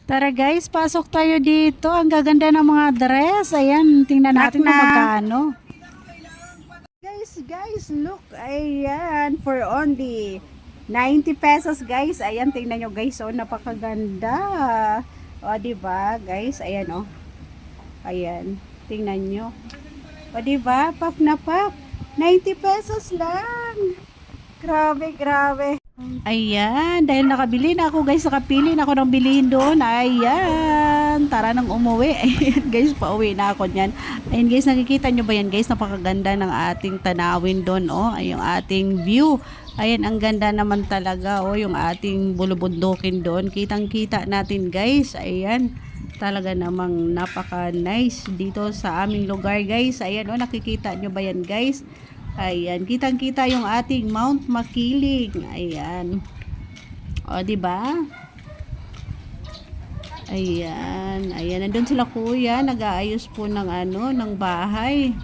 Tara guys, pasok tayo dito. Ang gaganda ng mga dress. Ayan, tingnan natin kung magkano. Guys, look. Ayan, for only 90 pesos guys. Ayan, tingnan nyo guys. Oh, napakaganda. O, diba guys? Ayan, oh. Ayan, tingnan nyo. O, diba? Pop na pop. 90 pesos lang. Grabe, grabe. Ayan, dahil nakabili na ako guys, nakapili na ako ng bilihin doon. Ayan, tara nang umuwi. Ayan guys, pauwi na ako niyan. Ayan guys, nakikita nyo ba yan guys? Napakaganda ng ating tanawin doon. Oh, ay yung ating view. Ayan, ang ganda naman talaga. Oh, yung ating bulubundukin doon. Kitang-kita natin guys. Ayan, talaga namang napaka-nice dito sa aming lugar guys. Ayan, oh, nakikita nyo ba yan guys? Ayan, kitang-kita yung ating Mount Makiling. Ayan. O, di ba? Ayan, ayan, nandun sila kuya, nag-aayos po ng ng bahay.